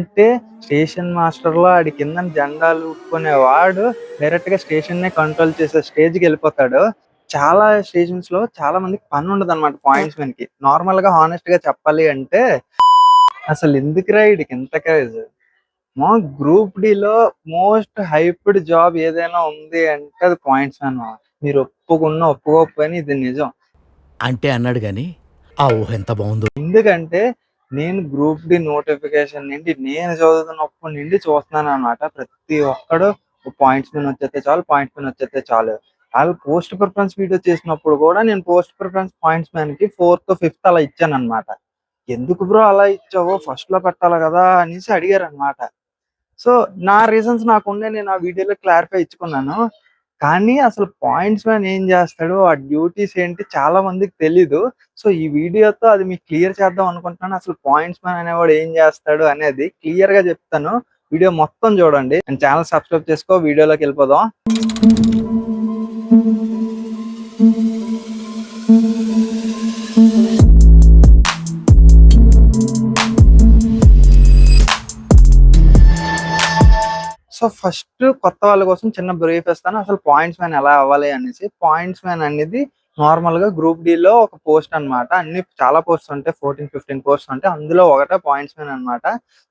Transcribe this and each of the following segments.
అంటే స్టేషన్ మాస్టర్‌లో ఆడి కిందన జెండాలు ఊపుకునేవాడు డైరెక్ట్‌గా స్టేషన్‌నే కంట్రోల్ చేసే స్టేజ్‌కి వెళ్ళిపోతాడు. చాలా స్టేషన్స్‌లో చాలా మందికి పనుండదనమాట పాయింట్స్‌మెన్‌కి. నార్మల్‌గా హానెస్ట్‌గా చెప్పాలి అంటే అసలెందుకురా ఈడికి ఇంత క్రేజ్? మా గ్రూప్ డీలో మోస్ట్ హైప్డ్ జాబ్ ఏదైనా ఉంది అంటే అది పాయింట్స్‌మెన్ మామ. మీరు ఒప్పుకున్న ఒప్పుకోకపోయినా ఇది నిజం. అంటే అన్నాడు గాని, ఆ ఊహ ఎంత బావుందో. ఎందుకంటే నేను గ్రూప్ డి నోటిఫికేషన్ నుండి నేను చదువుతున్నప్పటి నుండి చూస్తున్నాననమాట. ప్రతి ఒక్కడు పాయింట్స్‌మెన్ వచ్చేస్తే చాలు, పాయింట్స్‌మెన్ వచ్చేస్తే చాలు. ఆళ్ళు పోస్ట్ ప్రిఫరెన్స్ వీడియో చేసినప్పుడు కూడా నేను పోస్ట్ ప్రిఫరెన్స్ పాయింట్స్‌మెన్‌కి ఫోర్త్, ఫిఫ్త్ అలా ఇచ్చాననమాట. ఎందుకు బ్రో అలా ఇచ్చావు? ఫస్ట్‌లో పెట్టాలి కదా! అనేసి అడిగారనమాట. సో, నా రీజన్స్ నాకున్నాయి. నేను ఆ వీడియోలో క్లారిఫై ఇచ్చుకున్నాను. కానీ అసలు పాయింట్స్ మ్యాన్ ఏం జేస్తాడు? ఆ డ్యూటీస్ ఏంటి చాలా మందికి తెలీదు. సో, ఈ వీడియోతో అది మీకు క్లియర్ చేద్దాం అనుకుంటున్నాను. అసలు పాయింట్స్ మ్యాన్ అనేవాడు ఏం జేస్తాడు అనేది క్లియర్‌గా జెప్తాను. వీడియో మొత్తం జూడండి. అండ్ ఛానెల్ సబ్స్క్రైబ్ చేసుకో. వీడియోలోకెళ్ళిపోదాం. సో, ఫస్ట్ కొత్త వాళ్ళ కోసం చిన్న బ్రీఫ్ ఇస్తాను. అసలు పాయింట్స్ మ్యాన్ ఎలా అవ్వాలి అనేసి. పాయింట్స్ మ్యాన్ అనేది నార్మల్‌గా గ్రూప్ డీలో ఒక పోస్ట్ అన్నమాట. అన్ని చాలా పోస్ట్స్ ఉంటాయి. 14, 15 పోస్ట్స్ ఉంటాయి. అందులో ఒకటే పాయింట్స్ మ్యాన్ అన్నమాట.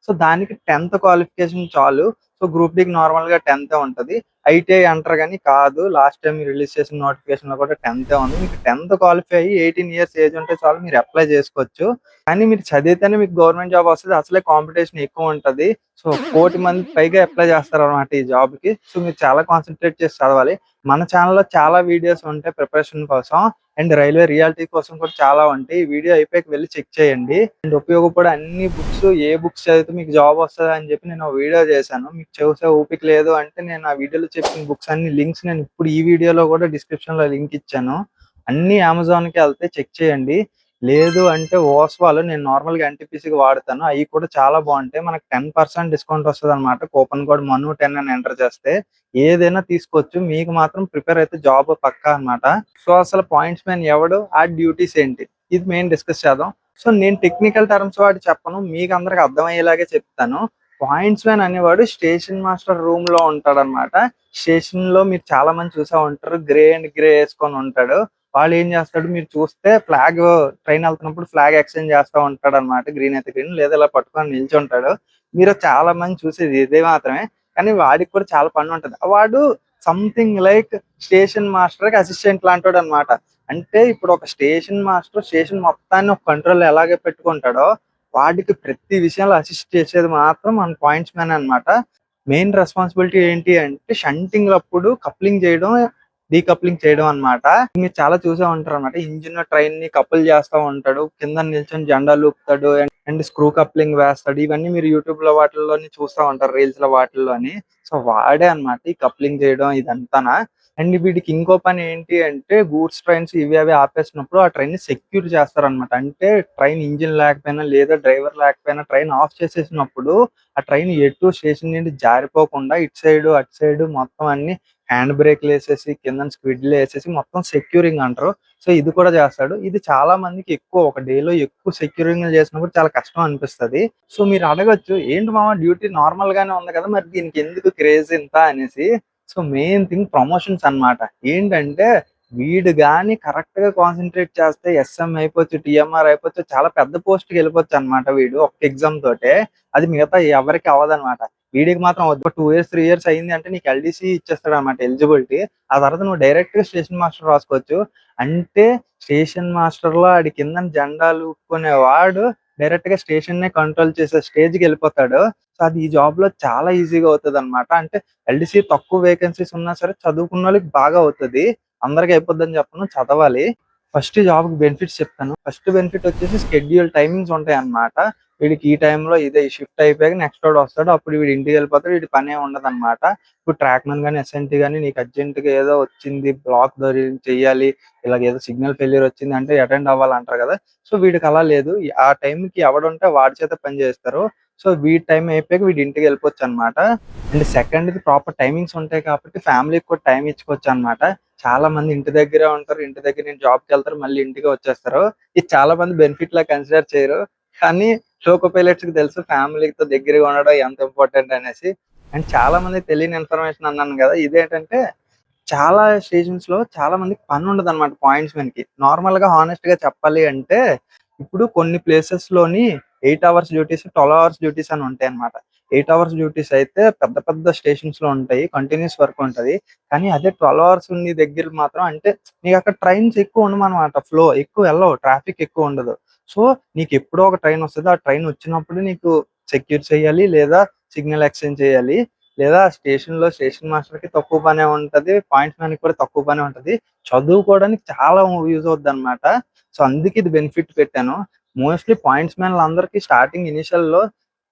సో, దానికి 10థ్ క్వాలిఫికేషన్ చాలు. సో, గ్రూప్ డీకి నార్మల్‌గా 10థే ఉంటది. ఐటీఐ అంటారు గానీ కాదు. లాస్ట్ టైమ్ రిలీజ్ చేసిన నోటిఫికేషన్‌లో కూడా 10థే ఉంది. మీకు 10థ్ క్వాలిఫై అయ్యి 18 ఇయర్స్ ఏజ్ ఉంటే చాలు మీరు అప్లై చేసుకోవచ్చు. కానీ మీరు చదివితేనే మీకు గవర్నమెంట్ జాబ్ వస్తది. అసలే కాంపిటీషన్ ఎక్కువ ఉంటది. సో, 1,00,00,000 మంది పైగా అప్లై చేస్తారనమాట ఈ జాబ్‌కి. సో, మీరు చాలా కాన్సంట్రేట్ చేసి చదవాలి. మన ఛానెల్‌లో చాలా వీడియోస్ ఉంటాయి ప్రిపరేషన్ కోసం. అండ్ రైల్వే రియాలిటీ కోసం కూడా చాలా ఉంటాయి. ఈ వీడియో అయిపోయాక వెళ్లి చెక్ చేయండి. అండ్ ఉపయోగపడే అన్ని బుక్స్ ఏ బుక్స్ చదివితే మీకు జాబ్ వస్తది అని చెప్పి నేను ఒక వీడియో చేశాను. మీకు చూసే ఓపిక లేదు అంటే నేను ఆ వీడియోలో చెప్పిన బుక్స్ అన్ని లింక్స్ నేను ఇప్పుడు ఈ వీడియోలో కూడా డిస్క్రిప్షన్‌లో లింక్ ఇచ్చాను. అన్నీ అమెజాన్‌కి ఎళ్తే చెక్ చేయండి. లేదు అంటే ఓస్వాలో నేను నార్మల్‌గా ఎన్‌టీపీసీకి వాడతాను. అయి కూడా చాలా బావుంటాయి. మనకు 10% డిస్కౌంట్ వస్తదనమాట. కూపన్ కోడ్ మను10 అని ఎంటర్ చేస్తే. ఏదైనా తీసుకోవచ్చు. మీకు మాత్రం ప్రిపేర్ అయితే జాబ్ పక్కా అనమాట. సో, అసలు పాయింట్స్ మ్యాన్ ఎవడు? ఆ డ్యూటీస్ ఏంటి? ఇది మెయిన్ డిస్కస్ చేద్దాం. సో, నేను టెక్నికల్ టర్మ్స్ వాడి చెప్పను. మీకు అందరికి అర్థమయ్యేలాగే చెప్తాను. పాయింట్స్ మ్యాన్ అనేవాడు స్టేషన్ మాస్టర్ రూమ్‌లో ఉంటాడనమాట. స్టేషన్‌లో మీరు చాలా మంది చూసే ఉంటారు. గ్రే అండ్ గ్రే యేసుకొని ఉంటాడు. వాడేం జేస్తాడు మీరు చూస్తే ట్రైన్ ఎళ్తున్నప్పుడు ఫ్లాగ్ ఎక్స్‌చేంజ్ చేస్తా ఉంటాడనమాట. గ్రీన్ అయితే గ్రీన్ లేదా ఇలా పట్టుకొని నిల్చుంటాడు. మీరు చాలా మంది చూసేది ఇదే మాత్రమే. కానీ వాడికి కూడా చాలా పనుంటది. వాడు సంథింగ్ లైక్ స్టేషన్ మాస్టర్‌కి అసిస్టెంట్ లాంటోడనమాట. అంటే ఇప్పుడు ఒక స్టేషన్ మాస్టర్ స్టేషన్ మొత్తాన్ని ఒక కంట్రోల్‌లో ఎలాగ పెట్టుకుంటాడో, వాడికి ప్రతి విషయంలో అసిస్ట్ చేసేది మాత్రం మన పాయింట్స్ మ్యానే అనమాట. మెయిన్ రెస్పాన్సిబిలిటీ ఏంటి అంటే షంటింగ్‌లప్పుడు కప్లింగ్ చేయడం, డీకప్లింగ్ చేయడం అన్నమాట. మీరు చాలా చూసే ఉంటారన్నమాట. ఇంజిన్ ట్రైన్‌ని కపుల్ చేస్తా ఉంటాడు. కింద నిల్చొని జెండాలు ఊపుతాడు అండ్ స్క్రూ కప్లింగ్ వేస్తాడు. ఇవన్నీ మీరు యూట్యూబ్‌లో వాటిల్లోని చూస్తా ఉంటారు. రీల్స్‌లో వాటిల్లోని. సో, వాడే అన్నమాట ఈ కప్లింగ్ చేయడం ఇదంతాన. అండ్ వీడికి ఇంకో పని ఏంటి అంటే గూడ్స్ ట్రైన్స్ ఇవి అవి ఆపేసినప్పుడు ఆ ట్రైన్‌ని సెక్యూర్ చేస్తారన్నమాట. అంటే ట్రైన్ ఇంజిన్ లేకపోయినా లేదా డ్రైవర్ లేకపోయినా ట్రైన్ ఆఫ్ చేసేసినప్పుడు ఆ ట్రైన్ ఎటు స్టేషన్ నుండి జారిపోకుండా ఇటు సైడు, అటు సైడు మొత్తం అన్ని హ్యాండ్ బ్రేక్‌లేసేసి కిందన స్క్విడ్‌లేసేసి మొత్తం సెక్యూరింగ్ అంటారు. సో, ఇది కూడా చేస్తాడు. ఇది చాలా మందికి ఎక్కువ ఒక డేలో ఎక్కువ సెక్యూరింగ్‌లు చేసినప్పుడు చాలా కష్టం అనిపిస్తది. సో, మీరు అడగొచ్చు ఏంటి మామ డ్యూటీ నార్మల్ గానే ఉంది కదా! మరి దీనికి ఎందుకు క్రేజ్ ఇంత అనేసి. సో, మెయిన్ థింగ్ ప్రమోషన్స్ అన్నమాట. ఏంటంటే వీడు గాని కరెక్ట్‌గా కాన్సంట్రేట్ చేస్తే ఎస్ఎం అయిపోవచ్చు, టీఎంఆర్ అయిపోవచ్చు. చాలా పెద్ద పోస్ట్‌కెళ్ళిపోవచ్చన్నమాట వీడు ఒక్క ఎగ్జామ్ తోటే. అది మిగతా ఎవరికీ అవ్వదన్నమాట. వీడికి మాత్రం అవుద్ది. ఒక 2 ఇయర్స్, 3 ఇయర్స్ అయింది అంటే నీకు ఎల్‌డీసీ ఇచ్చేస్తాడన్నమాట ఎలిజిబిలిటీ. ఆ తర్వాత నువ్వు డైరెక్ట్‌గా స్టేషన్ మాస్టర్ రాసుకోవచ్చు. అంటే స్టేషన్ మాస్టర్‌లో ఆడి కిందన జెండాలు ఊపుకునేవాడు డైరెక్ట్‌గా స్టేషన్‌నే కంట్రోల్ చేసే స్టేజ్‌కెళ్ళిపోతాడు. సో, అది ఈ జాబ్‌లో చాలా ఈజీగా అవుతదన్నమాట. అంటే ఎల్‌డీసీ తక్కువ వేకెన్సీస్ ఉన్నా సరే చదువుకున్నోళ్ళకి బాగా అవుతది. అందరికి అయిపోద్దని చెప్పను. చదవాలి. ఫస్ట్ జాబ్‌కి బెనిఫిట్స్ చెప్తాను. ఫస్ట్ బెనిఫిట్ వచ్చేసి షెడ్యూల్ టైమింగ్స్ ఉంటాయన్నమాట. వీడికి ఈ టైంలో ఇదే షిఫ్ట్ అయిపోయాక నెక్స్టోడు వస్తాడు. అప్పుడు వీడు ఇంటికెళ్ళిపోతాడు. వీడి పనేం ఉండదన్నమాట. ఇప్పుడు ట్రాక్‌మెన్ గాని, ఎస్ఎన్‌టీ గాని నీకు అర్జెంట్‌గా ఏదో వచ్చింది బ్లాక్ చెయ్యాలి. ఇలాగ ఏదో సిగ్నల్ ఫెయిల్యూర్ వచ్చింది అంటే అటెండ్ అవ్వాలంటారు కదా! సో, వీడికి అలా లేదు. ఆ టైంకి ఎవడుంటే వాడి చేత పని చేయిస్తారు. సో, వీడి టైం అయిపోయాక వీడు ఇంటికెళ్ళిపోవచ్చన్నమాట. అండ్ సెకండ్‌ది ప్రాపర్ టైమింగ్స్ ఉంటాయి కాబట్టి ఫ్యామిలీకి కూడా టైం ఇచ్చుకోవచ్చన్నమాట. చాలా మంది ఇంటి దగ్గరే ఉంటారు. ఇంటి దగ్గర నుంచి జాబ్‌కెళ్తారు. మళ్ళీ ఇంటికే వచ్చేస్తారు. ఇది చాలా మంది బెనిఫిట్‌లా కన్సిడర్ చేయరు. కానీ లోకో పైలట్స్ కి తెలుసు ఫ్యామిలీతో దగ్గరగా ఉండడం ఎంత ఇంపార్టెంట్ అనేసి. అండ్ చాలా మంది తెలియని ఇన్ఫర్మేషన్ అన్నాను కదా, ఇదేంటంటే చాలా స్టేషన్స్ లో చాలా మందికి పని ఉండదు అనమాట పాయింట్స్ మెన్ కి. నార్మల్ గా హానెస్ట్ గా చెప్పాలి అంటే ఇప్పుడు కొన్ని ప్లేసెస్ లోని 8 hours డ్యూటీస్, 12 hours డ్యూటీస్ అని ఉంటాయి అనమాట. 8 hours డ్యూటీస్ అయితే పెద్ద పెద్ద స్టేషన్స్ లో ఉంటాయి, కంటిన్యూస్ వర్క్ ఉంటది. కానీ అదే 12 hours ఉన్న దగ్గర మాత్రం అంటే నీకు అక్కడ ట్రైన్స్ ఎక్కువ ఉండమన్నమాట, ఫ్లో ఎక్కువ వెళ్ళవు, ట్రాఫిక్ ఎక్కువ ఉండదు. సో నీకు ఎప్పుడో ఒక ట్రైన్ వస్తుంది, ఆ ట్రైన్ వచ్చినప్పుడు నీకు సెక్యూర్ చేయాలి లేదా సిగ్నల్ ఎక్స్చేంజ్ చేయాలి, లేదా స్టేషన్ లో స్టేషన్ మాస్టర్ కి తక్కువ పనే ఉంటది, పాయింట్స్ మ్యాన్ కి కూడా తక్కువ పనే ఉంటది. చదువుకోవడానికి చాలా యూజ్ అవుద్ది అనమాట. సో అందుకే ఇది బెనిఫిట్ పెట్టాను. మోస్ట్లీ పాయింట్స్ మ్యాన్ అందరికి స్టార్టింగ్ ఇనిషియల్ లో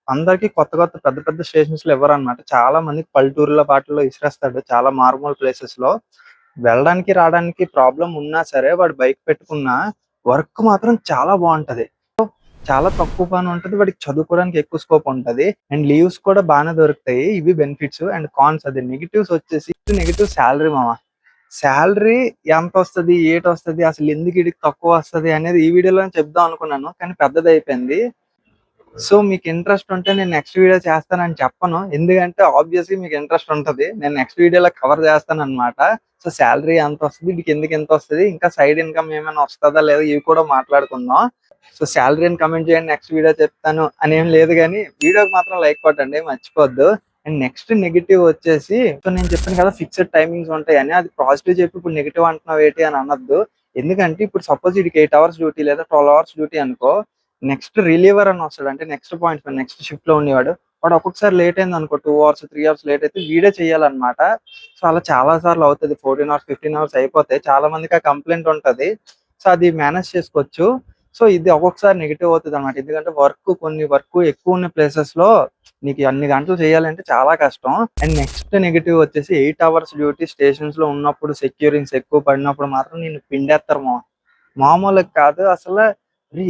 అందరికి కొత్త కొత్త పెద్ద పెద్ద స్టేషన్స్ లో ఇవ్వరు అనమాట. చాలా మందికి పల్లెటూరులో వాటిల్లో ఇసిరేస్తాడు, చాలా మారుమూల ప్లేసెస్ లో. వెళ్ళడానికి రావడానికి ప్రాబ్లం ఉన్నా సరే వాడు బైక్ పెట్టుకున్నా వర్క్ మాత్రం చాలా బాగుంటది. చాలా తక్కువ పని ఉంటది, వాడికి చదువుకోవడానికి ఎక్కువ స్కోప్ ఉంటది. అండ్ లీవ్స్ కూడా బాగానే దొరుకుతాయి. ఇవి బెనిఫిట్స్. అండ్ కాన్స్ అది నెగిటివ్స్ వచ్చేసి, నెగిటివ్ శాలరీ మామ. శాలరీ ఎంత వస్తది, ఏటి వస్తది, అసలు ఎందుకు వీడికి తక్కువ వస్తది అనేది ఈ వీడియోలో చెప్దాం అనుకున్నాను, కానీ పెద్దది అయిపోయింది. సో మీకు ఇంట్రెస్ట్ ఉంటే నేను నెక్స్ట్ వీడియో చేస్తానని చెప్పను, ఎందుకంటే ఆబ్వియస్లీ మీకు ఇంట్రెస్ట్ ఉంటది. నేను నెక్స్ట్ వీడియోలో కవర్ చేస్తాను అనమాట. సో శాలరీ ఎంత వస్తుంది, వీడికి ఎందుకు ఎంత వస్తుంది, ఇంకా సైడ్ ఇన్కమ్ ఏమైనా వస్తుందా లేదా, ఇవి కూడా మాట్లాడుకుందాం. సో శాలరీ అని కమెంట్ చేయండి, నెక్స్ట్ వీడియో చెప్తాను అని ఏం లేదు, కానీ వీడియోకి మాత్రం లైక్ కొట్టండి, మర్చిపోద్దు. అండ్ నెక్స్ట్ నెగిటివ్ వచ్చేసి, సో నేను చెప్పాను కదా ఫిక్స్డ్ టైమింగ్స్ ఉంటాయని, అది పాజిటివ్ చెప్పి ఇప్పుడు నెగిటివ్ అంటున్నావు ఏంటి అని అనొద్దు. ఎందుకంటే ఇప్పుడు సపోజ్ వీడికి 8 hours డ్యూటీ లేదా 12 hours డ్యూటీ అనుకో, నెక్స్ట్ రిలీవర్ అని వస్తాడు, అంటే నెక్స్ట్ పాయింట్ నెక్స్ట్ షిఫ్ట్ లో ఉండేవాడు. వాడు ఒక్కొక్కసారి లేట్ అయింది అనుకో, 2 hours 3 hours లేట్ అయితే వీడే చెయ్యాలన్నమాట. సో అలా చాలా సార్లు అవుతుంది, 14 hours 15 hours అయిపోతాయి. చాలా మందికి ఆ కంప్లైంట్ ఉంటది. సో అది మేనేజ్ చేసుకోవచ్చు. సో ఇది ఒక్కొక్కసారి నెగిటివ్ అవుతుంది అనమాట, ఎందుకంటే కొన్ని వర్క్ ఎక్కువ ఉన్న ప్లేసెస్ లో నీకు అన్ని గంటలు చేయాలంటే చాలా కష్టం. అండ్ నెక్స్ట్ నెగిటివ్ వచ్చేసి 8 hours డ్యూటీ స్టేషన్స్ లో ఉన్నప్పుడు, సెక్యూరింగ్స్ ఎక్కువ పడినప్పుడు మాత్రం నేను పిండేస్తారు మామూలుగా కాదు అసలు.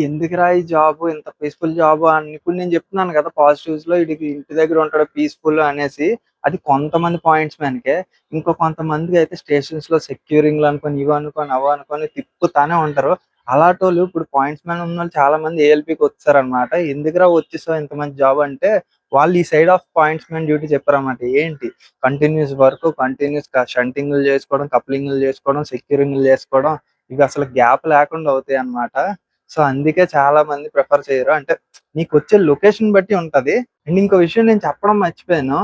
ఎందుకురా ఈ జాబ్, ఇంత పీస్ఫుల్ జాబ్ అని ఇప్పుడు నేను చెప్తున్నాను కదా పాజిటివ్స్ లో, వీడికి ఇంటి దగ్గర ఉంటాడు పీస్ఫుల్ అనేసి. అది కొంతమంది పాయింట్స్ మ్యాన్కే. ఇంకో కొంతమందికి అయితే స్టేషన్స్ లో సెక్యూరింగ్ అనుకొని, ఇవి అనుకొని అవ అనుకొని తిప్పుతానే ఉంటారు. అలాంటోళ్ళు ఇప్పుడు పాయింట్స్ మ్యాన్ ఉన్న వాళ్ళు చాలా మంది ఏఎల్పికి వచ్చారనమాట. ఎందుకురా వచ్చేసావు ఇంత మంచి జాబ్ అంటే, వాళ్ళు ఈ side of points man duty చెప్పారన్నమాట. ఏంటి, కంటిన్యూస్ వర్క్, కంటిన్యూస్ షంటింగ్లు చేసుకోవడం, కప్లింగ్లు చేసుకోవడం, సెక్యూరింగ్లు చేసుకోవడం, ఇవి అసలు గ్యాప్ లేకుండా అవుతాయి అన్నమాట. సో అందుకే చాలా మంది ప్రిఫర్ చేయరు, అంటే నీకు వచ్చే లొకేషన్ బట్టి ఉంటది. అండ్ ఇంకో విషయం నేను చెప్పడం మర్చిపోయాను,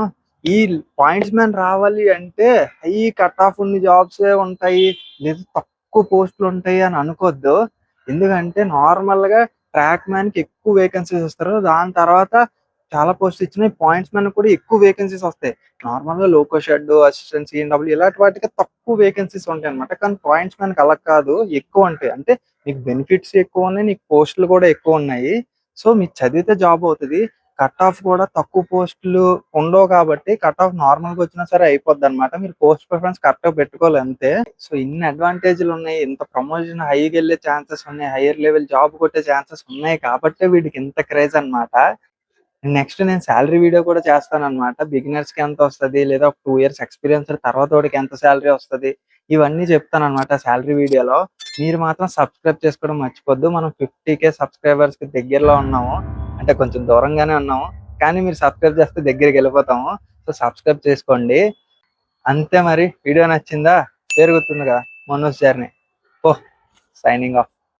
ఈ పాయింట్స్ మ్యాన్ రావాలి అంటే హై కట్ ఆఫ్ ఉన్న జాబ్స్ ఉంటాయి లేదా తక్కువ పోస్టులు ఉంటాయి అని అనుకోవద్దు. ఎందుకంటే నార్మల్ గా ట్రాక్ మ్యాన్ కి ఎక్కువ వేకెన్సీస్ ఇస్తారు, దాని తర్వాత చాలా పోస్ట్ ఇచ్చిన పాయింట్స్ మ్యాన్ కూడా ఎక్కువ వేకెన్సీస్ వస్తాయి. నార్మల్ గా లోకో షెడ్, అసిస్టెంట్, సిఎన్డబ్ల్యూ ఇలాంటి వాటికి తక్కువ వేకెన్సీస్ ఉంటాయి అనమాట. కానీ పాయింట్స్ మ్యాన్ కి అలా కాదు, ఎక్కువ ఉంటాయి. అంటే నీకు బెనిఫిట్స్ ఎక్కువ ఉన్నాయి, నీకు పోస్టులు కూడా ఎక్కువ ఉన్నాయి. సో మీరు చదివితే జాబ్ అవుతుంది. కట్ ఆఫ్ కూడా తక్కువ పోస్టులు ఉండవు కాబట్టి కట్ ఆఫ్ నార్మల్ గా వచ్చినా సరే అయిపోద్ది అనమాట. మీరు పోస్ట్ ప్రిఫరెన్స్ కరెక్ట్ గా పెట్టుకోవాలి అంతే. సో ఇన్ని అడ్వాంటేజ్లు ఉన్నాయి, ఇంత ప్రమోషన్ హైకి వెళ్ళే ఛాన్సెస్ ఉన్నాయి, హైయర్ లెవెల్ జాబ్ కొట్టే ఛాన్సెస్ ఉన్నాయి కాబట్టి వీడికి ఇంత క్రేజ్ అన్నమాట. నెక్స్ట్ నేను శాలరీ వీడియో కూడా చేస్తాను అనమాట. బిగినర్స్ కి ఎంత వస్తుంది, లేదా ఒక 2 years ఎక్స్పీరియన్స్ తర్వాత వాడికి ఎంత శాలరీ వస్తుంది, ఇవన్నీ చెప్తాను అనమాట శాలరీ వీడియోలో. మీరు మాత్రం సబ్స్క్రైబ్ చేసుకోవడం మర్చిపోద్దు. మనం 50K సబ్స్క్రైబర్స్ కి దగ్గరలో ఉన్నాము, అంటే కొంచెం దూరంగానే ఉన్నాము, కానీ మీరు సబ్స్క్రైబ్ చేస్తే దగ్గరికి వెళ్ళిపోతాము. సో సబ్స్క్రైబ్ చేసుకోండి అంతే. మరి వీడియో నచ్చిందా, పేరు గుర్తుందిగా, మనోజ్ జర్నీ. ఓ సైనింగ్ ఆఫ్.